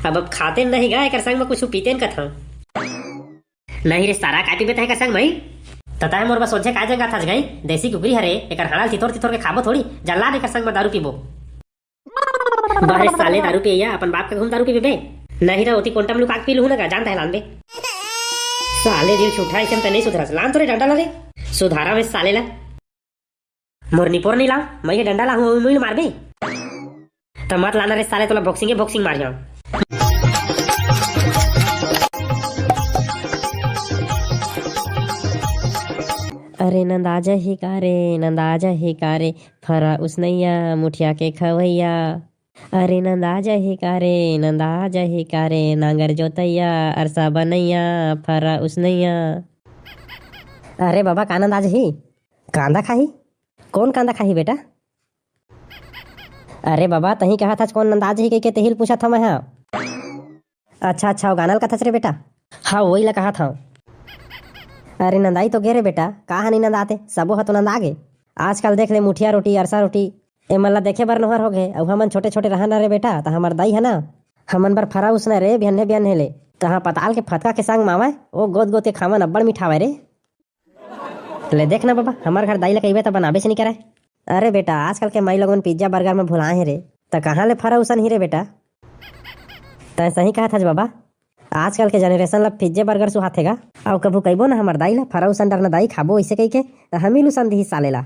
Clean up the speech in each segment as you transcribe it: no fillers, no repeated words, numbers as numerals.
अब खाते नहीं गा एक संग में कुछ पीते न कथा नहीं रे सारा काटी बेता है का संग भाई तता है मोर बस सोचे का जगह था गई देसी कुकरी हरे एक हाड़ाल तितोर तितोर के खाबो थोड़ी जल्ला ने संग में दारू पीबो बाहर साले दारू पिया अपन बाप का घूम दारू पीबे नहीं रे ओती कोंटम लुका पी लू ना जानता है लान बे साले दिल छूटा इसम त नहीं सुधरस लान तोरे डंडा ला रे सुधारा में साले ला मोर निपोर नहीं ला मैं डंडा ला हूं मुई मारबे त मत लाना रे साले तोला बॉक्सिंग मार जाऊं अरे नंदाजा ही कारे फरा उसनैया मुठिया के खवैया अरे नंदाजा ही कारे नांगर जोतैया अरसा बनैया फरा उसनैया। अरे बाबा का नंदाज ही कांदा खाही कौन कांदा खाही बेटा अरे बाबा तही कहा था कौन नंदाज ही के तेहिल पूछा था मैं हाँ अच्छा गानल का था रे बेटा हाँ वही ला कहा था अरे नंदाई तो गेरे बेटा कहा नहीं नंदाते सबो ह तो नंदा गे आजकल देख ले मुठिया रोटी अरसा रोटी ए मल्ला देखे बर नोहर हो गए अब हमन छोटे छोटे रहना रे बेटा तो हमार दाई है ना हमन बर फरा उसने रे बिहन्ने ले तहाँ पताल के फतका के संग मावे ओ गोद के खावन अब्बड़ मिठावे रे ले देख ना बाबा हमार घर दाई ला कही तो बनाबे से नहीं करे अरे बेटा आजकल के माई लोगन पिज्जा बर्गर में भुलाए रे तो कहाँ ले फरा उसन ही रे बेटा तय सही कहा था बाबा आजकल के जनरेशन ला पिज्जे बर्गर सुहाथेगा और कभू कहिबो ना हमार दाई ला फरा उसन डरना दाई खाबो ऐसे कही के तो हम ही लुसन दी साले ला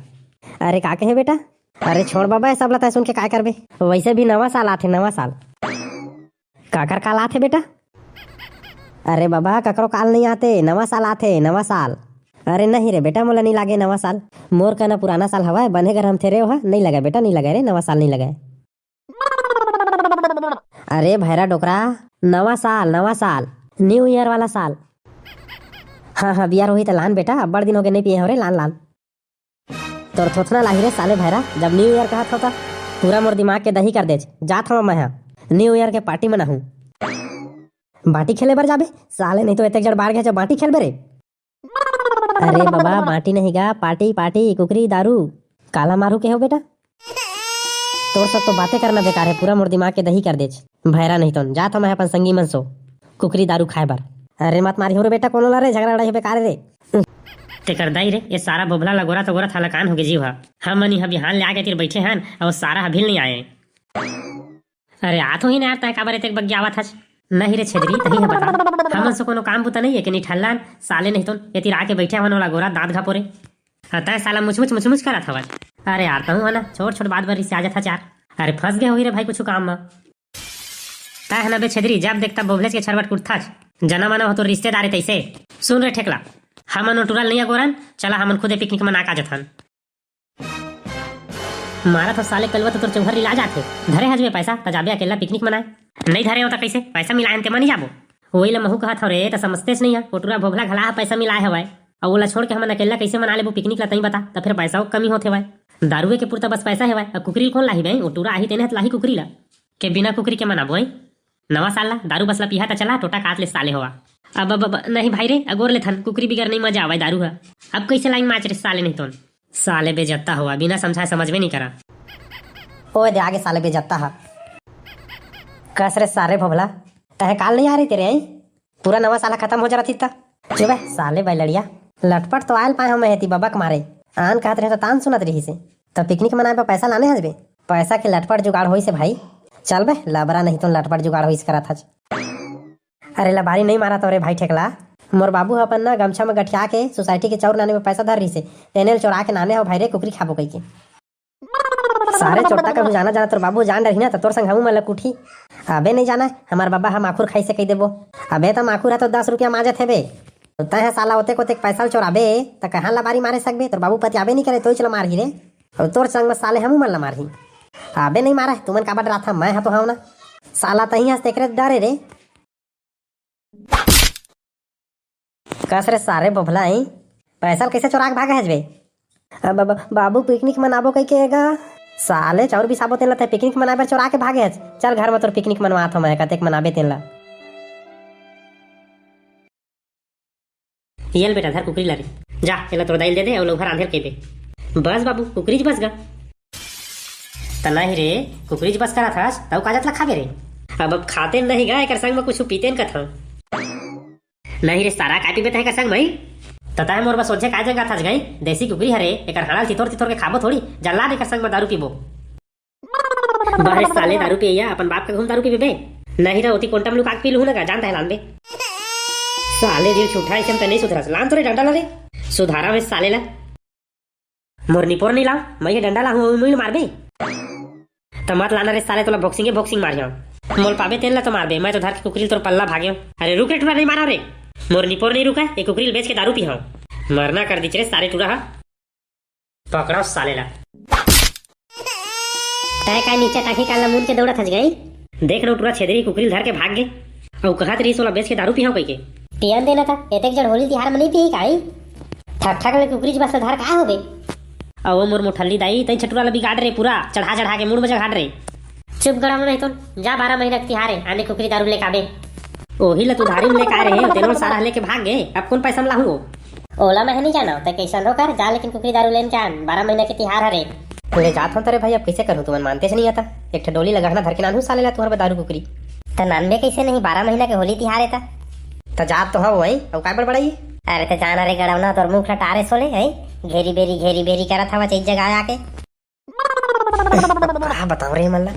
अरे का कहे बेटा अरे छोड़ बाबा सब लता सुन के काय करबे वैसे भी नवा साल आथे नवा साल काकर काल आथे बेटा अरे बाबा ककरो काल नहीं आते नवा साल आथे नवा साल अरे नहीं रे बेटा मोला नहीं लागे नवा साल मोर का ना पुराना साल हवा बने घर हम थे रे हो नहीं लगा बेटा नहीं लगा रे नवा साल नहीं लगा अरे भैरा डोकरा नवा साल न्यू ईयर वाला साल हाँ बियार वही तो लान बेटा अब्बड़ दिन हो गए नहीं पिए हो रे लान तोर थोथना लाही रे साले भैरा जब न्यू ईयर कहा था पूरा मोर दिमाग के दही कर दे जात हूँ मैं न्यू ईयर के पार्टी मना हूँ बाटी खेले बर जाबे साले नहीं तो इतने जड़ बाढ़ गया बाटी खेल रे अरे बाबा बाटी नहीं गा पार्टी कुकरी दारू काला मारू के हो बेटा तोर सब तो बातें करना बेकार है पूरा मोर दिमाग के दही कर दे भैरा नहीं तो जात मैं अपन संगी मन सो कुकरी दारू खाए बर अरे मत मारी हो रे बेटा कोनो ला रे झगड़ा लड़ाई बेकार रे ते कर दाई रे ये सारा बोबला ला गोरा तो गोरा थाला कान हो गए जीव हम मनी हम बिहान ले आके तीर बैठे हन और सारा हभिल नहीं आए अरे आथो ही ना आता काबर एतक बग्यावा था नहीं रे छेदरी तही है बता हमन से कोनो काम बुता नहीं है कि नहीं ठल्लान साले नहीं तो ये तीर आके बैठे हन वाला गोरा दांत घापोरे हता साला मुछ करा था अरे आता हूँ ना छोट बात बरी से आ जाता चार अरे फंस गए हुई रे भाई कुछ काम में ता है ना बे छेदरी जब देखता बोभलेज के छरबट कुटथा जना माना हो तो रिश्तेदार है तैसे सुन रे ठेकला हमन टूरल नहीं गोरन चला हमन खुदे पिकनिक मना का जथन मारा तो साले कलवा तो तोर चौहर ला जाते धरे हजबे पैसा तजाबे अकेला पिकनिक मनाए नहीं धरे होता कैसे पैसा मिलाए ते मनी जाबो वही ला महू कहा था रे तो समझते नहीं है पोटूरा भोभला घला पैसा मिलाए हवाए और ओला छोड़ के हमन अकेला कैसे मना लेबो पिकनिक ला तई बता तो फिर पैसा कमी होते हवाए दारुए के पुरता बस पैसा है और कुकरी कौन लाही भाई ओटूरा आही तेने लाही कुकरी ला के बिना कुकरी के मनाबो नवा साल ला दारू बसला पिहा था चला टोटा काट ले साले हुआ अब नहीं भाई रे अगोर ले थन कुकरी बिगर नहीं मजा आवा दारू है अब कैसे लाइन माच रे साले नहीं तो साले बेजत्ता हुआ बिना समझाए समझ में नहीं करा ओ दे आगे साले बेजत्ता है कस रे सारे भोभला तहे काल नहीं आ रही तेरे आई पूरा नवा साल खत्म हो जा रहा था चुप साले बैलड़िया लटपट तो आयल पाए हम हेती बबक मारे आन कहते रहे तो तान सुनत रही से तो पिकनिक मनाए पर पैसा लाने हजबे पैसा के लटपट जुगाड़ होई से भाई चल बे लबरा नहीं तो लटपट जुगाड़ होई से करा था अरे लबारी नहीं मारा तो रे भाई ठेकला मोर बाबू अपन ना गमछा में गठिया के सोसाइटी के चौर नाने में पैसा धर रही से तेने चोरा के नाने हो भाई रे कुकरी खाबो कई के सारे चोटा का जाना तोर बाबू जान रही ना तो तोर संग हमू मतलब कुठी अबे नहीं जाना हमार बाबा हम आखुर खाई से कही देबो अबे तो आखुर है तो 10 रुपया माजत है बे तय साला होते को पैसा चोराबे तो कहाँ लबारी मारे सकबे तोर बाबू पति आबे नहीं करे तो चला मार ही रे और तोर संग में साले हमू मन ला मार ही अबे नहीं मारा तुमन काबर डरा था मैं तो हाँ ना साला तही हंसते करे डरे रे कस रे सारे बोभला आई पैसा कैसे चोरा के भागे हजबे अब बाबू पिकनिक मनाबो कई केगा साले चाउर भी साबो तेला पिकनिक मनाबे चोरा के भागे हज चल घर में तोर पिकनिक मनवात हो मैं कतेक मनाबे तेला येल बेटा धर कुकरी ला रे जा एला तोर दाइल दे दे और लोग घर आंधेर के दे बस बाबू कुकरीज बस गा तना ही रे कुकरीज बस करा था तब काजत ला खाबे रे अब खाते नहीं गए कर संग में कुछ पीते न कथा नहीं रे सारा काटी बेता है कर संग में तता है मोर बस सोचे का जगह था गई देसी कुकरी हरे एकर हड़ाल तितोर तितोर के खाबो थोड़ी जल्ला देकर संग में दारू पीबो बाहर साले दारू पिया अपन बाप का घूम दारू पीबे बे नहीं रे ओती कोंटम लुका के पी लू ना का जानता है लान बे साले दिल छूटा इसम त नहीं सुधरस लान तोरे डंडा ला रे सुधारा में साले ला मोर निपोर नहीं ला मैं ये डंडा ला हूं मुई मार बे त मत लाना रे साले तोला बॉक्सिंग मार जाऊं मोल पाबे तेल ला तो मार बे मैं तो धर के कुकरी तोर पल्ला भाग्यो अरे रुक रे टुरा नहीं मारा रे मोर निपोर नहीं रुका एक कुकरी बेच के दारू पी हूं मरना कर दीच रे सारे टुरा पकड़ाओ साले ला तय का नीचे टाकी काला मुन के दौड़ा थच गई देख रो टुरा छेदरी कुकरी धर के भाग गए और कहत रही सोला बेच के दारू पी हूं कई के पियन देना था एतेक जड़ होली तिहार में नहीं पी काई ठक ठक ले कुकरी बस धार का होबे और मोर मुठल्ली दाई तई छटुरा ला बिगाड़ रे पूरा चढ़ा के मुड़ बजा घाट रे चुप गड़ाम नहीं तो जा 12 महीना के तिहार है आने कुकरी दारू लेके आबे ओही ला तू धारी में लेके आ रहे हो तेनों सारा लेके भाग गए अब कौन पैसा में लाऊं ओला मैं नहीं जाना तो कैसा रो कर जा लेकिन कुकरी दारू लेन के आन 12 महीना के तिहार हरे ले जात हूं तेरे भाई अब कैसे करूं तुमन मानते से नहीं आता एक डोली लगाना धर के नानू साले ला तुहर दारू कुकरी त नानबे कैसे नहीं 12 महीना के होली तिहार है त जात तो हव वही और काय बड़बड़ाई अरे तो जाना रे गड़ावना तोर मुंह लटारे सोले है घेरी बेरी करत हवा चीज जगह आके बताओ रे मल्ला